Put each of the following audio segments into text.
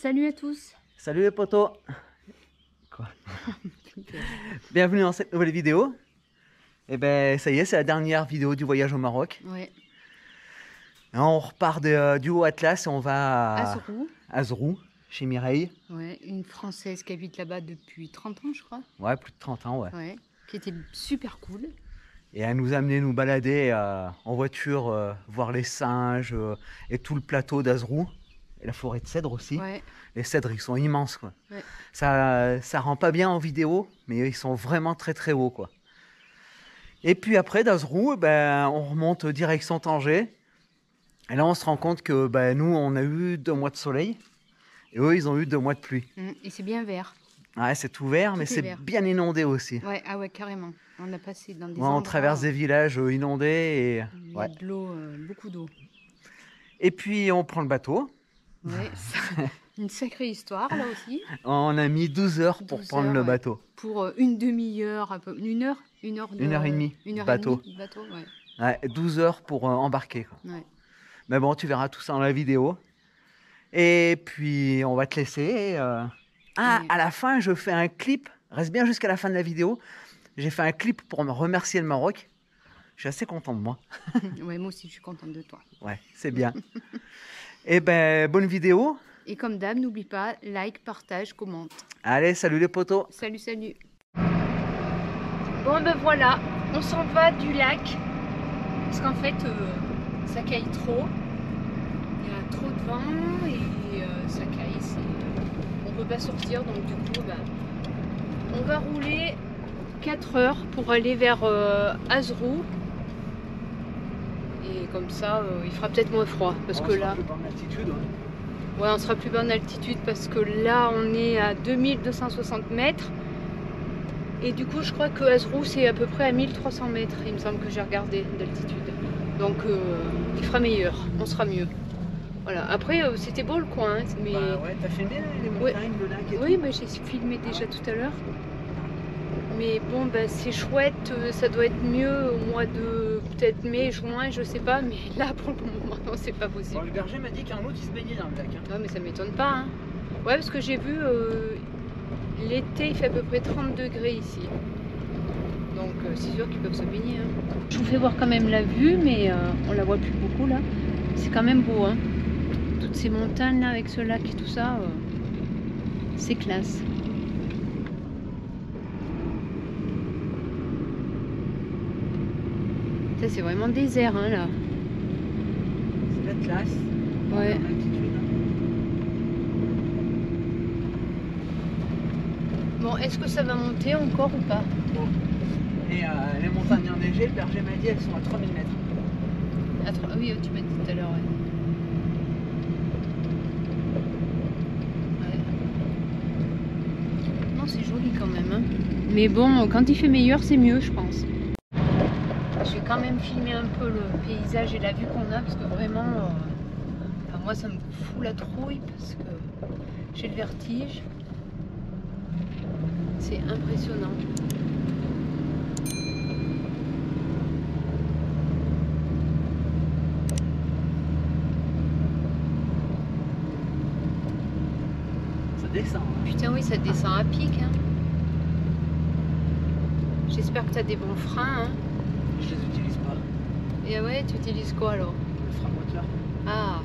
Salut à tous. Salut les potos. Quoi? Bienvenue dans cette nouvelle vidéo. Et ben ça y est, c'est la dernière vidéo du voyage au Maroc. Ouais. Et on repart du Haut Atlas et on va Azrou. à Zrou, chez Mireille. Ouais, une Française qui habite là-bas depuis 30 ans, je crois. Ouais, plus de 30 ans, ouais. Ouais. Qui était super cool. Et elle nous a amené nous balader en voiture, voir les singes et tout le plateau d'Azrou. Et la forêt de cèdres aussi. Ouais. Les cèdres, ils sont immenses, quoi. Ouais. Ça rend pas bien en vidéo, mais ils sont vraiment très très hauts, quoi. Et puis après, d'Azrou, ben, on remonte direction Tanger. Et là, on se rend compte que ben, nous, on a eu 2 mois de soleil. Et eux, ils ont eu 2 mois de pluie. Et c'est bien vert. Ouais, c'est tout vert, mais c'est bien inondé aussi. Ouais, ah ouais, carrément. On a passé dans des Ouais, endroits... on traverse des villages inondés. Et... Il y a de l'eau, beaucoup d'eau. Et puis, on prend le bateau. Ouais, une sacrée histoire, là aussi. On a mis 12 heures pour prendre le bateau. Pour une demi-heure, un peu... Une heure et demie de bateau. Ouais. Ouais, 12 heures pour embarquer, quoi. Ouais. Mais bon, tu verras tout ça dans la vidéo. Et puis, on va te laisser. À la fin, je fais un clip. Reste bien jusqu'à la fin de la vidéo. J'ai fait un clip pour me remercier le Maroc. Je suis assez content de moi. Ouais, moi aussi, je suis contente de toi. Ouais, c'est bien. Et ben, bonne vidéo. Et comme d'hab, n'oublie pas, like, partage, commente. Allez, salut les potos. Salut, salut. Bon, ben voilà, on s'en va du lac. Parce qu'en fait, ça caille trop. Il y a trop de vent et ça caille. On peut pas sortir, donc du coup, ben, on va rouler 4 heures pour aller vers Azrou. Et comme ça, il fera peut-être moins froid. Parce que là... Ouais, on sera plus bas en altitude parce que là, on est à 2260 mètres. Et du coup, je crois que Azrou, c'est à peu près à 1300 mètres, il me semble que j'ai regardé d'altitude. Donc, il fera meilleur, on sera mieux. Voilà. Après, c'était beau le coin. Hein, mais... Bah ouais, t'as filmé les montagnes, le lac et tout. Oui, mais j'ai filmé déjà tout à l'heure. Mais bon, bah, c'est chouette, ça doit être mieux au mois de peut-être mai, juin, je sais pas. Mais là, pour le moment, non, c'est pas possible. Bon, le berger m'a dit qu'un autre, il se baignait dans le lac. Hein. Ouais, mais ça m'étonne pas. Hein. Ouais, parce que j'ai vu... l'été, il fait à peu près 30 degrés ici. Donc, c'est sûr qu'ils peuvent se baigner. Hein. Je vous fais voir quand même la vue, mais on la voit plus beaucoup là. C'est quand même beau. Hein. Toutes ces montagnes là, avec ce lac et tout ça, c'est classe. Ça, c'est vraiment désert, hein, là. C'est la classe. Ouais. Bon, est-ce que ça va monter encore ou pas? Bon. Et les montagnes enneigées, le berger m'a dit, elles sont à 3000 mètres. Ah oui, tu m'as dit tout à l'heure, ouais. Non, c'est joli quand même. Hein. Mais bon, quand il fait meilleur, c'est mieux, je pense. Je vais quand même filmer un peu le paysage et la vue qu'on a, parce que vraiment, enfin, moi, ça me fout la trouille, parce que j'ai le vertige. C'est impressionnant. Ça descend. Hein. Putain, oui, ça descend à pic. Hein. J'espère que tu as des bons freins. Hein. Je les utilise pas. Et ouais, tu utilises quoi alors? Le frein moteur. Ah.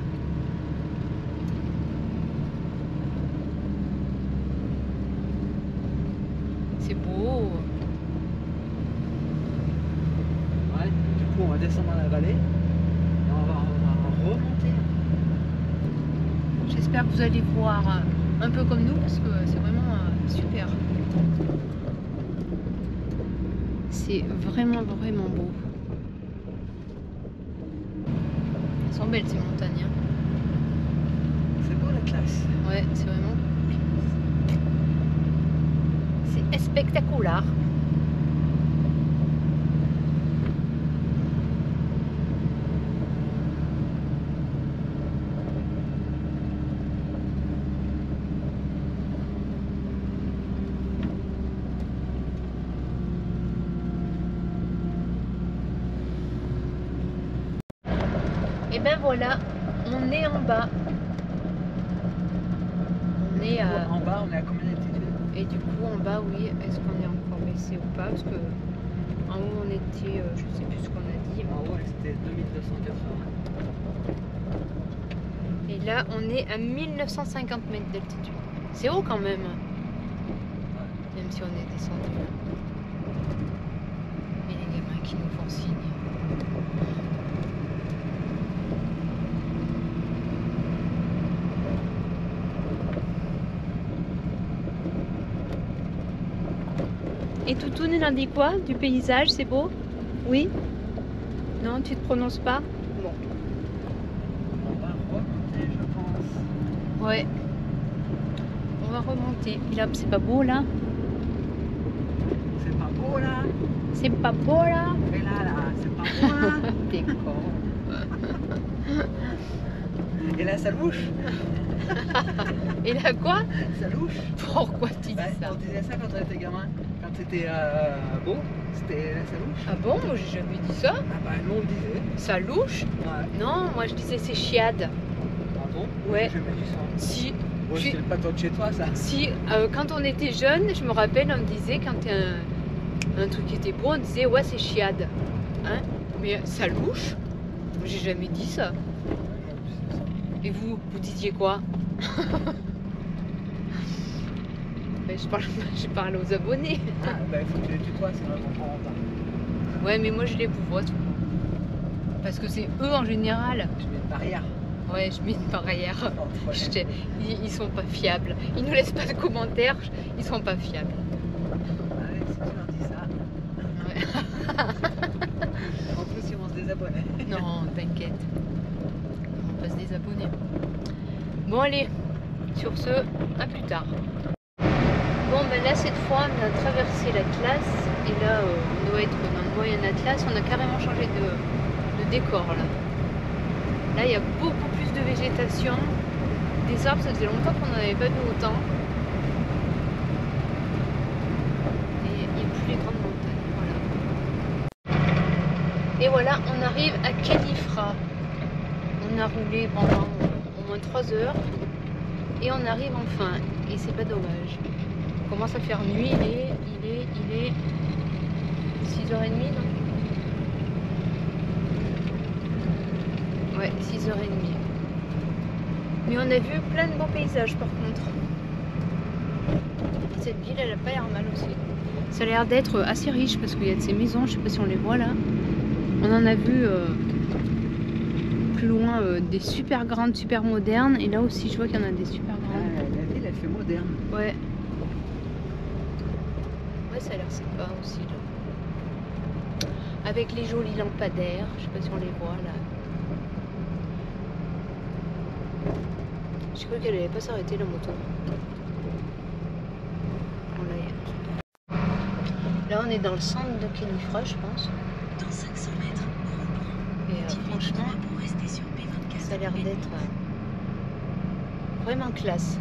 C'est beau. Ouais, du coup on va descendre dans la vallée et on va remonter. J'espère que vous allez voir un peu comme nous parce que c'est vraiment super. C'est vraiment vraiment beau. Elles sont belles ces montagnes. Hein. C'est beau la classe. Ouais, c'est vraiment... C'est spectaculaire. Et ben voilà, on est en bas. est à... En bas, on est à combien d'altitude? Et du coup, en bas, oui, est-ce qu'on est encore baissé ou pas? Parce que en haut, on était, je sais plus ce qu'on a dit. En haut, c'était 2280. Et là, on est à 1950 mètres d'altitude. C'est haut quand même. Même si on est descendu. Et les gamins qui nous font signe. Et Toutoune, il en dit quoi du paysage? C'est beau? Oui? Non, tu te prononces pas? Bon. On va remonter, je pense. Ouais. On va remonter. Et là, c'est pas beau là? C'est pas beau là? C'est pas beau là? Et là, c'est pas beau là? T'es con. Et là, ça louche? Et là quoi? Ça louche? Pourquoi tu dis ça? On disait ça quand on était gamin. Quand c'était beau, c'était là, ça louche. Ah bon? Moi j'ai jamais dit ça. Ah bah nous on le disait. Ça louche? Ouais. Non, moi je disais c'est chiade. Ah bon? Ouais. J'ai jamais dit ça. Si. Bon, c'était pas toi de chez toi ça. Si, quand on était jeune, je me rappelle, on me disait quand un truc était beau, on disait ouais c'est chiade. Hein? Mais ça louche? Moi j'ai jamais dit ça. Et vous disiez quoi? Ben, je parle aux abonnés. Ah bah il faut que tu les tutoies, sinon on comprend pas. Ouais, mais moi je les vois tout. Parce que c'est eux en général. Je mets une barrière. Ouais, je mets une barrière. Entre les- Ils sont pas fiables. Ils nous laissent pas de commentaires. Ils sont pas fiables. Ouais, si tu leur dis ça. Ouais. En plus ils vont se désabonner. Non, t'inquiète. On va se désabonner. Bon allez, sur ce, à plus tard. Bon ben là cette fois on a traversé l'Atlas et là on doit être dans le Moyen Atlas, on a carrément changé de décor là. Là il y a beaucoup plus de végétation, des arbres, ça faisait longtemps qu'on n'en avait pas vu autant. Et il n'y a plus les grandes montagnes, voilà. Et voilà, on arrive à Khénifra. On a roulé pendant au moins 3 heures et on arrive enfin, et c'est pas dommage. Il commence à faire nuit, il est 6h30 non? Ouais, 6h30. Mais on a vu plein de beaux paysages par contre. Et cette ville elle a pas l'air mal aussi. Ça a l'air d'être assez riche parce qu'il y a de ces maisons, je sais pas si on les voit là. On en a vu plus loin des super grandes, super modernes, et là aussi je vois qu'il y en a des super grandes. La ville elle fait moderne. Ouais. Ouais, ça a l'air sympa aussi là. Avec les jolis lampadaires, je sais pas si on les voit là. J'ai cru qu'elle allait pas s'arrêter la moto. Là on est dans le centre de Khénifra je pense. Dans 500 mètres, Et franchement, pour rester sur P24. ça a l'air d'être vraiment classe.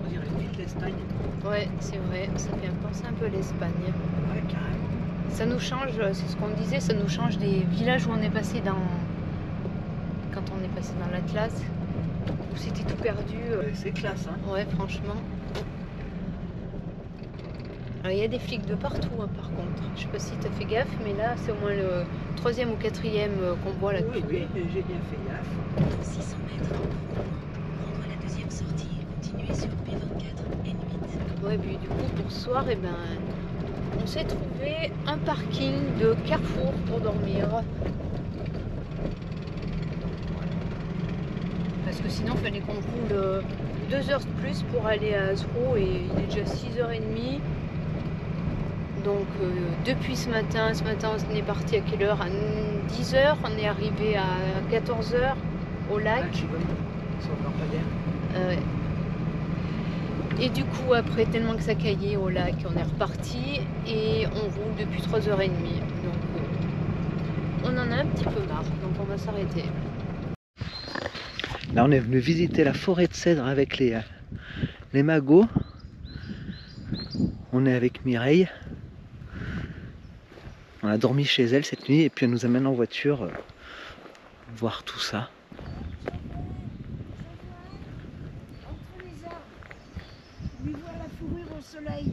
On dirait une ville d'Espagne. Ouais, c'est vrai, ça fait penser un peu à l'Espagne. Ouais, carrément. Ça nous change, c'est ce qu'on disait, ça nous change des villages où on est passé dans... Quand on est passé dans l'Atlas, où c'était tout perdu. C'est classe hein. Ouais, franchement. Alors, il y a des flics de partout hein, par contre. Je sais pas si tu as fait gaffe, mais là c'est au moins le 3e ou 4e qu'on voit là. Oui, oui, j'ai bien fait gaffe. Dans 600 mètres, prendre la deuxième sortie et continuer sur P24 N8. Ouais, puis du coup pour ce soir, eh ben, on s'est trouvé un parking de Carrefour pour dormir. Parce que sinon, il fallait qu'on roule 2 heures de plus pour aller à Azrou et il est déjà 6h30. Donc depuis ce matin on est parti à quelle heure? À 10h, on est arrivé à 14h au lac. Ah, sur le lampadaire. Et du coup après tellement que ça caillait au lac, on est reparti et on roule depuis 3h30. Donc on en a un petit peu marre, donc on va s'arrêter. Là on est venu visiter la forêt de cèdre avec les magots. On est avec Mireille. On a dormi chez elle cette nuit et puis elle nous amène en voiture voir tout ça. Entre les arbres, lui voir la fourrure au soleil.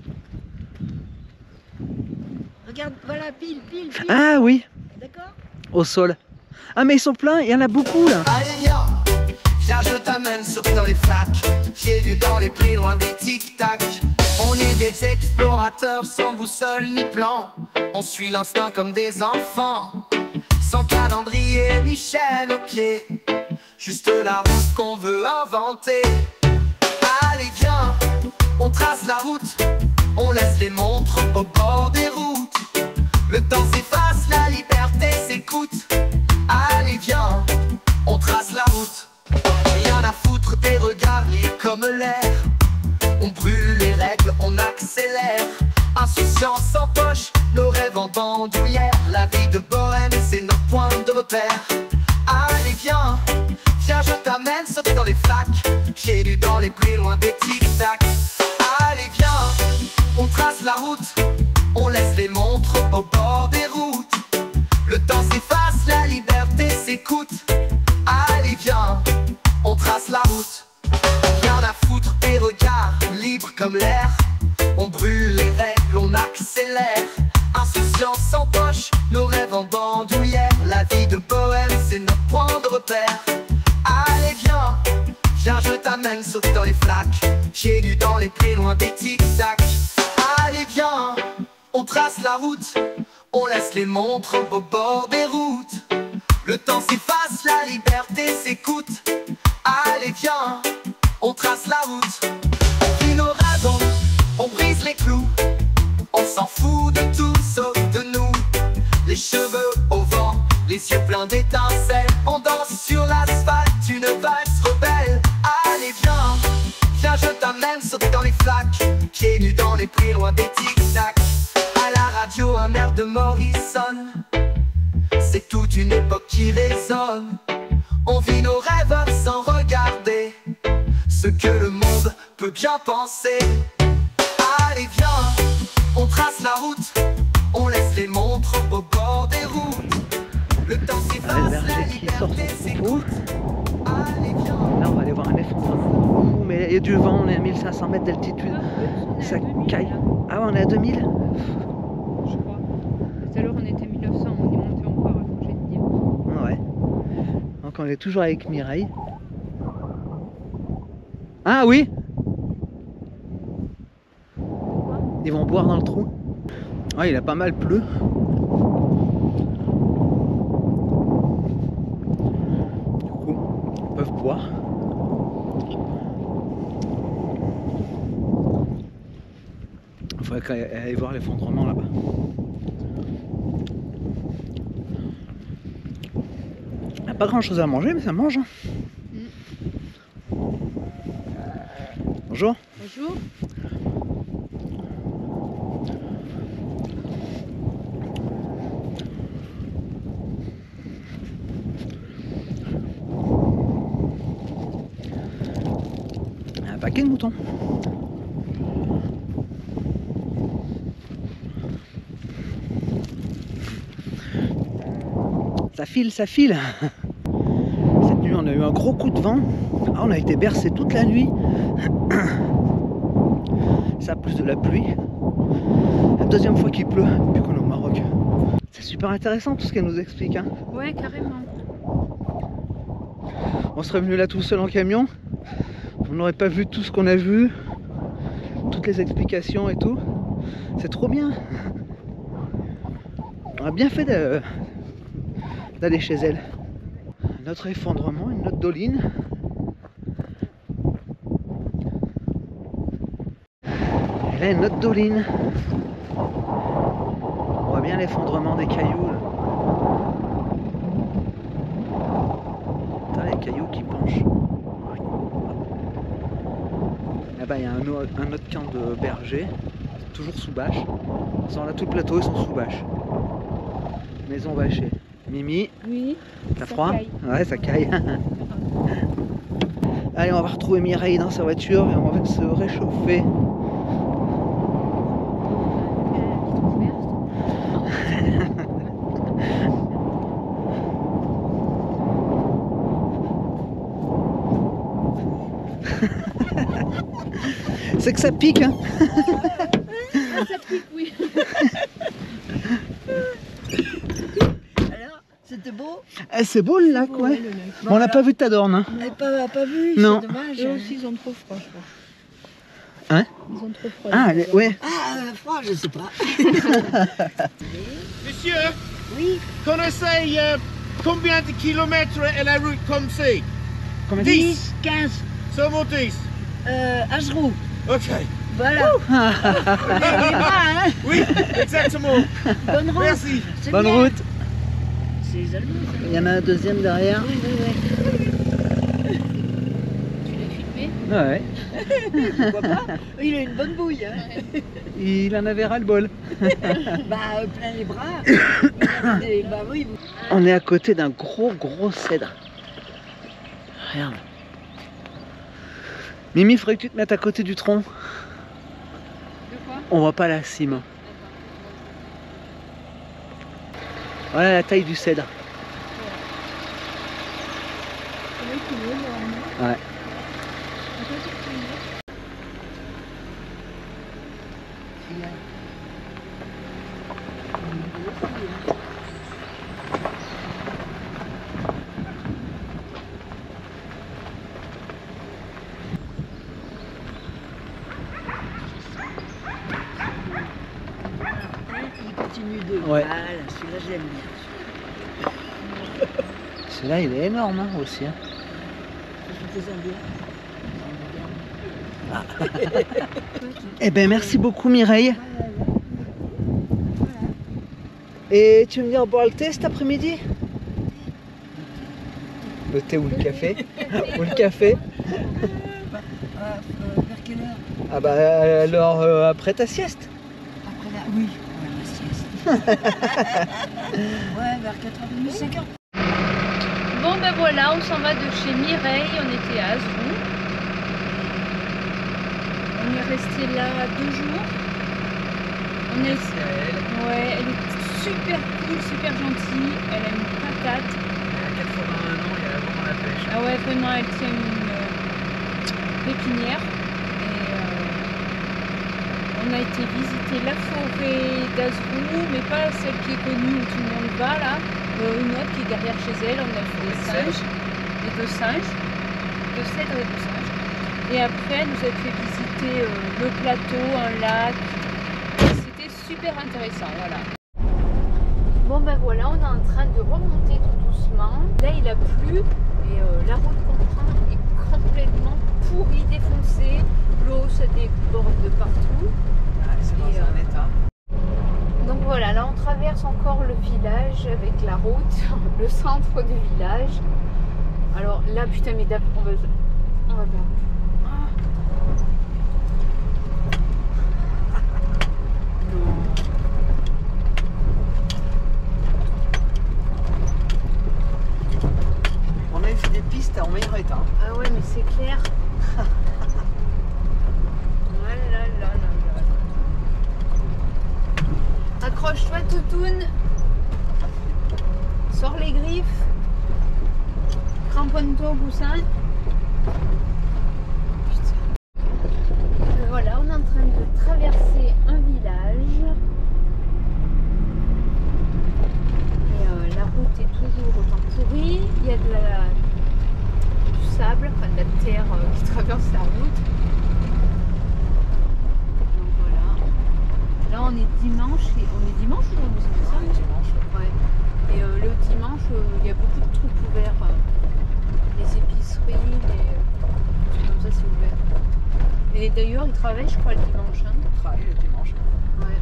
Regarde, voilà, pile. Ah oui, D'accord? au sol. Ah mais ils sont pleins, il y en a beaucoup là. Allez viens, viens je t'amène sauter dans les flaques. Pieds nus dans les plis, loin des tic-tac. On est des explorateurs sans boussole ni plan. On suit l'instinct comme des enfants, sans calendrier ni chaîne aux pieds. Juste la route qu'on veut inventer. Allez viens, on trace la route. On laisse les montres au bord des routes. Le temps s'efface, la liberté s'écoute. Allez viens, on trace la route. Rien à foutre des regards libres comme l'air. On brûle les règles, on accélère. Insouciance sans poche, nos rêves en bandoulière. La vie de bohème, c'est notre point de repère. Allez viens, viens je t'amène sauter dans les flaques. Pieds nus dans les pluies, loin des tic-tac. Allez viens, on trace la route. On laisse les montres au bord des routes. Le temps s'efface, la liberté s'écoute. Allez viens, on trace la route. Rien à foutre des regards, libres comme l'air. On brûle les règles, on accélère. Insouciance sans poche, nos rêves en bandoulière. La vie de bohème, c'est notre point de repère. Allez viens, viens je t'amène sauter dans les flaques. Pieds nus dans les plis, loin des tic-tac. Allez viens, on trace la route. On laisse les montres au bord des routes. Le temps s'efface, la liberté s'écoute. Allez viens, on trace la route. On vit nos rêves, on brise les clous. On s'en fout de tout sauf de nous. Les cheveux au vent, les yeux pleins d'étincelles. On danse sur l'asphalte, une valse rebelle. Allez viens, viens je t'amène sauter dans les flaques. Pieds nus dans les plis, loin des tic-tac. À la radio un air de Morrison. C'est toute une époque qui résonne. On vit nos rêves sans regarder ce que le monde peut bien penser. Allez viens, on trace la route. On laisse les montres au bord des routes. Le temps s'efface, la liberté s'écoute. Allez viens. Là on va aller voir un effondrement. Ouh, mais il y a du vent, on est à 1500 mètres d'altitude. Ça caille. Ah ouais, on est à 2000. Je crois. Tout à l'heure on était à 1900, on est monté encore, je vais te dire. Ouais. Donc on est toujours avec Mireille. Ah oui. Ils vont boire dans le trou. Ouais, il a pas mal plu. Du coup, ils peuvent boire. Il faudrait aller voir l'effondrement là-bas. Il n'y a pas grand chose à manger, mais ça mange. Hein. Bonjour. Bonjour. Un paquet de moutons. Ça file, ça file. Cette nuit, on a eu un gros coup de vent. Ah, on a été bercé toute la nuit. Ça plus de la pluie. La deuxième fois qu'il pleut depuis qu'on est au Maroc. C'est super intéressant tout ce qu'elle nous explique. Hein. Ouais, carrément. On serait venu là tout seul en camion. On n'aurait pas vu tout ce qu'on a vu. Toutes les explications et tout. C'est trop bien. On a bien fait d'aller chez elle. Un autre effondrement, une autre doline. Et là, une autre doline. On voit bien l'effondrement des cailloux. Là. Putain, les cailloux qui penchent. Là-bas, il y a un autre camp de bergers. Toujours sous bâche. Là, tout le plateau, ils sont sous bâche. Maison bâchée. Mimi, Oui. t'as Ça froid? caille. Ouais, ça caille. Allez, on va retrouver Mireille dans sa voiture et on va se réchauffer. C'est que ça pique, hein. Ah, ça pique, oui. Alors, c'était beau. Eh, c'est beau le lac, ouais. Le lac. Bon, on n'a pas vu de Tadorne, hein. On n'a pas vu, Non. c'est dommage. Eux aussi, ils ont trop froid, je crois. Hein? Ils ont trop froid. Ah, ouais. Ah, froid, je sais pas. Monsieur, Oui, connaissez combien de kilomètres est la route comme c'est? Combien 10, 15, Seulement 10. Asrou. Ok. Voilà. Ah, Oui, exactement. Bonne route. Merci. C'est bonne bien. route. C'est les Allemands, ça. Il y en a un deuxième derrière. Oui. Tu l'as filmé? Ouais. Pourquoi pas? Il a une bonne bouille. Hein. Il en avait ras le bol. Bah, plein les bras. Bah oui. On est à côté d'un gros cèdre. Regarde. Mimi, il faudrait que tu te mettes à côté du tronc. De quoi? On voit pas la cime. Voilà la taille du cèdre. Ouais. Il continue de. Ouais. Voilà, celui-là, je l'aime bien. Celui-là, il est énorme, hein, aussi. Hein. Je fais Indiens. Eh ben, merci beaucoup, Mireille. Et tu veux venir boire le thé cet après-midi? Le thé ou le café? Ou le café? Vers quelle heure? Ah bah alors après ta sieste. Après la. Oui, ouais, la sieste. Ouais, vers 4h30, 5h. Bon ben voilà, on s'en va de chez Mireille, on était à Azrou. On est resté là 2 jours. On est... Ouais, elle est super cool, super gentille, elle a une patate. Elle a 81 ans, il y a vraiment la pêche. Ah ouais, vraiment, elle tient une pépinière. Et on a été visiter la forêt d'Azrou, mais pas celle qui est connue où tout le monde va là. Une autre qui est derrière chez elle, on a fait des singes, des 2 singes, 2 cèdres et 2 singes. Et après, elle nous a fait visiter le plateau, un lac. C'était super intéressant, voilà. Bon ben voilà, on est en train de remonter tout doucement. Là, il a plu et la route qu'on prend est complètement pourrie, défoncée. L'eau se déborde de partout. C'est dans un état. Donc voilà, là on traverse encore le village avec la route, le centre du village. Alors là, putain, mais d'abord, on va voir. On avait fait des pistes en meilleur état. Ah ouais, mais c'est clair. Ah là là là là. Accroche-toi, Toutoune. Sors les griffes. Cramponne-toi au coussin. Putain. Voilà, on est en train de traverser un village. Et la route est toujours autant pourrie. Il y a du sable, enfin de la terre qui traverse la route. Donc voilà. Là on est dimanche et on est dimanche aujourd'hui, c'est ça? Dimanche. Ouais. Et le dimanche, il y a beaucoup de trucs ouverts. Les épiceries, les trucs comme ça, c'est ouvert. Et d'ailleurs, ils travaillent, je crois, le dimanche. Hein. On travaille le dimanche. Ouais.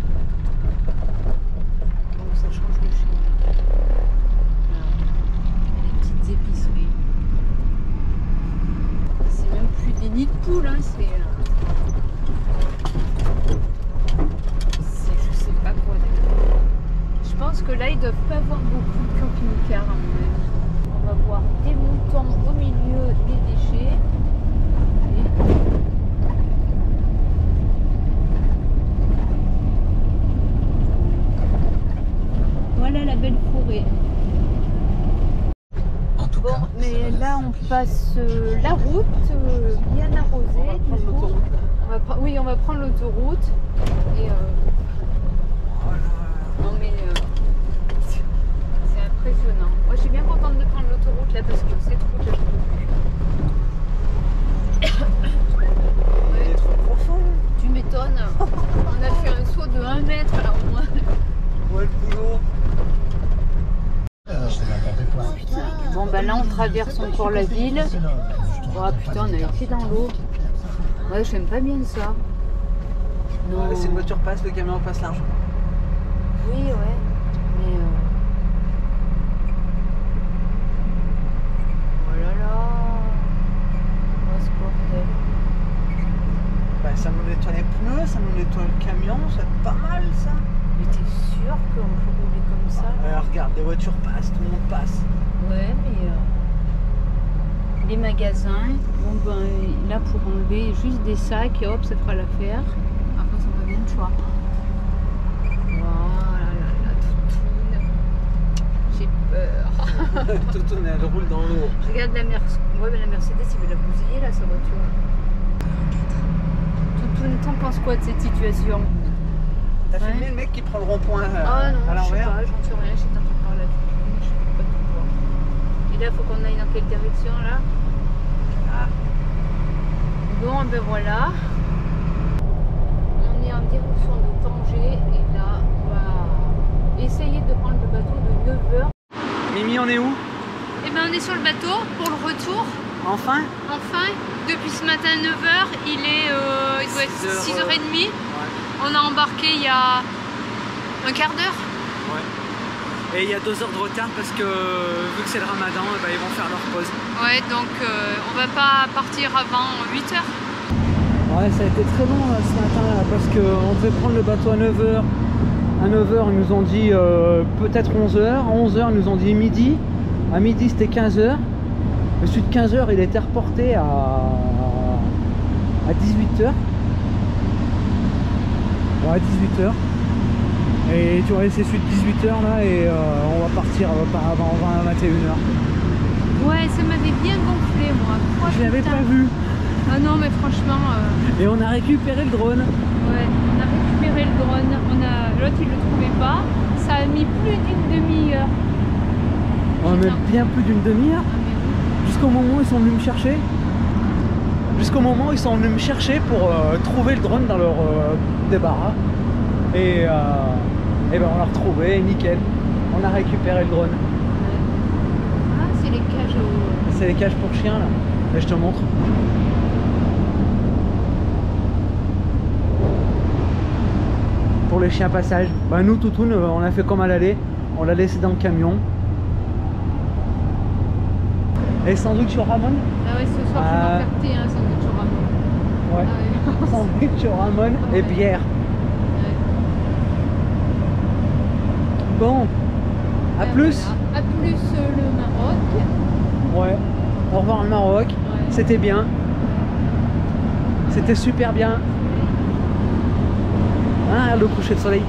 Donc ça change de chez nous. Voilà. Et les petites épiceries. C'est même plus des nids de poules, hein, c'est je sais pas quoi d'ailleurs. Je pense que là ils doivent pas avoir beaucoup de camping-cars à mon avis. On va voir des moutons au milieu des déchets. Allez. Voilà la belle forêt. En tout cas, Mais là, on passe la route bien arrosée. Oui, on va prendre l'autoroute. Et non, mais c'est impressionnant. Moi, je suis bien contente de prendre l'autoroute là parce que c'est trop que je peux plus. Il est trop profond. Tu m'étonnes. On a fait un saut de 1 mètre là au moins. Ouais, le boulot. Bon, bah là, on traverse encore la ville. Oh putain, on a les pieds dans l'eau. Ouais, j'aime pas bien ça. Non. Si une voiture passe, le camion passe large. Oui, ouais. Mais oh là là. Oh, ce bordel. Bah, ça nous nettoie les pneus, ça nous nettoie le camion, c'est pas mal ça. Mais t'es sûr qu'on peut rouler comme ça là? Regarde, les voitures passent, tout le monde passe. Ouais, mais les magasins, bon ben là pour enlever juste des sacs et hop, ça fera l'affaire. Après, ça va bien de choix. Voilà, la toutoune. J'ai peur. Toutoune, elle roule dans l'eau. Regarde la Mercedes. Ouais, mais la Mercedes, il veut la bousiller là, sa voiture. Toutoune, t'en penses quoi de cette situation? T'as Ouais. filmé le mec qui prend le rond-point Ah non, à je sais l'envers? pas, j'en sais rien, j'étais en train de parler à Toutoune, je peux pas tout voir. Et là, il faut qu'on aille dans quelle direction là? Ah. Bon, ben voilà. On est en direction de Tanger et là, on va essayer de prendre le bateau de 9h. Mimi, on est où? Et ben on est sur le bateau pour le retour. Enfin? Enfin, depuis ce matin 9h, il doit être 6h30. Ouais. On a embarqué il y a un quart d'heure. Ouais. Et il y a 2 heures de retard parce que vu que c'est le ramadan, bah, ils vont faire leur pause. Ouais, donc on va pas partir avant 8h. Ouais, ça a été très long ce matin là, parce qu'on devait prendre le bateau à 9h. À 9h, ils nous ont dit peut-être 11h. À 11h, ils nous ont dit midi. À midi, c'était 15h. Le sud de 15h, il a été reporté à 18h. Ouais, à 18h. Et tu vois, c'est celui de 18h là, et on va partir pas avant 21h. Ouais, ça m'avait bien gonflé moi. Je l'avais Putain. pas vu. Ah non, mais franchement. Et on a récupéré le drone. Ouais, on a récupéré le drone, l'autre il le trouvait pas, ça a mis plus d'une demi-heure. On a mis bien plus d'une demi-heure. Ah, mais oui. Jusqu'au moment où ils sont venus me chercher. Jusqu'au moment où ils sont venus me chercher pour trouver le drone dans leur débarras. Et ben on l'a retrouvé, nickel. On a récupéré le drone. Ouais. Ah, c'est les cages au... C'est les cages pour chiens là. Là, je te montre. Pour les chiens passage. Bah nous, Toutoune, on a fait comme à l'aller. On l'a laissé dans le camion. Et sandwich au ramon. Ah ouais, ce soir je vais m'en faire thé, hein, sandwich au ramon. Ouais. Ah ouais. Sandwich au ramon et bière. Ouais. Bon, à Ben plus. voilà. À plus le Maroc. Ouais. Au revoir le Maroc. Ouais. C'était bien. C'était super bien. Ah, le coucher de soleil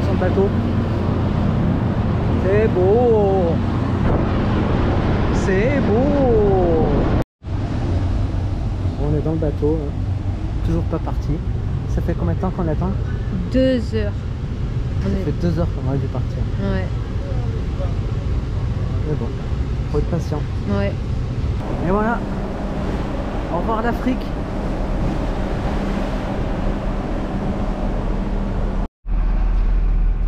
sur le bateau. C'est beau. C'est beau. On est dans le bateau, hein. Toujours pas parti. Ça fait combien de temps qu'on attend? 2 heures. Ça fait 2 heures qu'on aurait dû partir. Ouais. Mais bon, faut être patient. Ouais. Et voilà. Au revoir l'Afrique.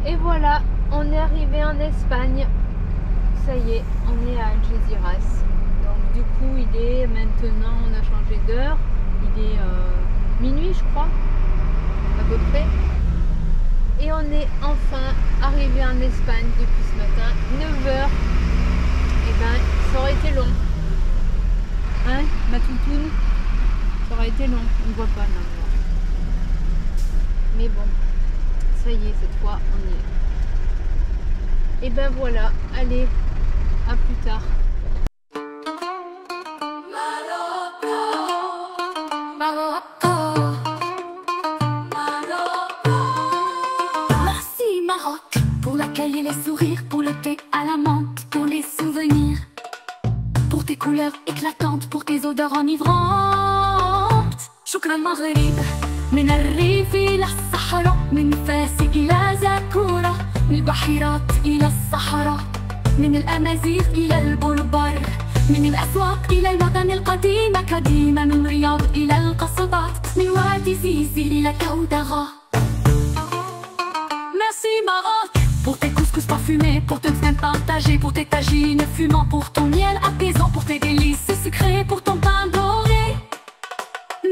Et voilà, on est arrivé en Espagne. Ça y est, on est à Algeciras. Donc du coup, il est maintenant, on a changé d'heure. Il est minuit, je crois, à peu près. Et on est enfin arrivé en Espagne depuis ce matin, 9h. Et ben, ça aurait été long. Hein, ma toutoune? Ça aurait été long, on ne voit pas là. Mais bon, ça y est, cette fois, on y est. Et ben voilà, allez, à plus tard. Merci Maroc pour l'accueil et les sourires, pour le thé à la menthe, pour les souvenirs. pour tes couleurs éclatantes, pour tes odeurs enivrantes. شكرا المغرب من الريف إلى الصحراء، من فاس إلى زاكورة، من البحيرات إلى الصحراء، من الأمازيغ إلى البربر، من الأسواق إلى المدن القديمة قديمة، من رياض إلى القصبات، من وادي زيزي إلى كودغة. Merci Maroc pour tes couscous parfumés, pour tes pains partagés, pour tes tagines fumants, pour ton miel apaisant, pour tes délices sucrées, pour ton pain doré.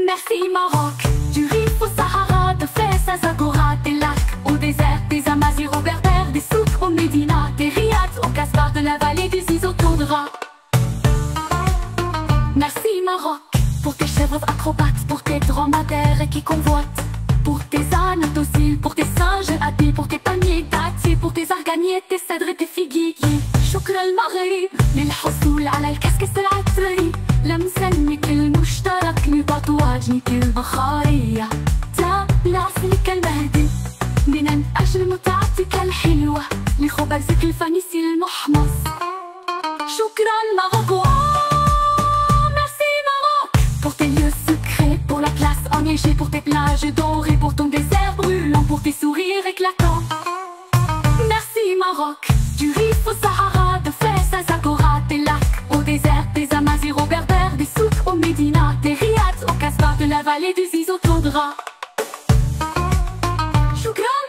Merci Maroc, du Rif au Sahara, de Fès à Zagora, des lacs au désert, des Amazirs aux Berbères, des souks au Médina, des Riyad au Casbah, de la vallée des Ziz au Toundra. Merci Maroc pour tes chèvres acrobates, pour tes dromadaires qui convoitent, pour tes ânes dociles, pour tes singes habiles, pour tes palmiers dattiers, pour tes arganiers, tes cèdres et tes figuiers. شكرا المغرب للحصول على الكسكس العطري، لمسنك المشترك لتطواجنك البخارية، لعسلك المهدي من أجل متعتك الحلوة، لخبزك الفانيسي المحمص. شكرا Maroc. Merci Maroc pour tes lieux secrets, pour la place enneigée, pour tes plages dorées, pour ton désert brûlant, pour tes sourires éclatants. Merci Maroc, du Rif au Sahara, de Fès à Zagora, des lacs au désert, des Amazirs aux Berbères, des souks au Médina, des Riyad au Casbah, de la vallée du Ziz au Toundra. Shukran.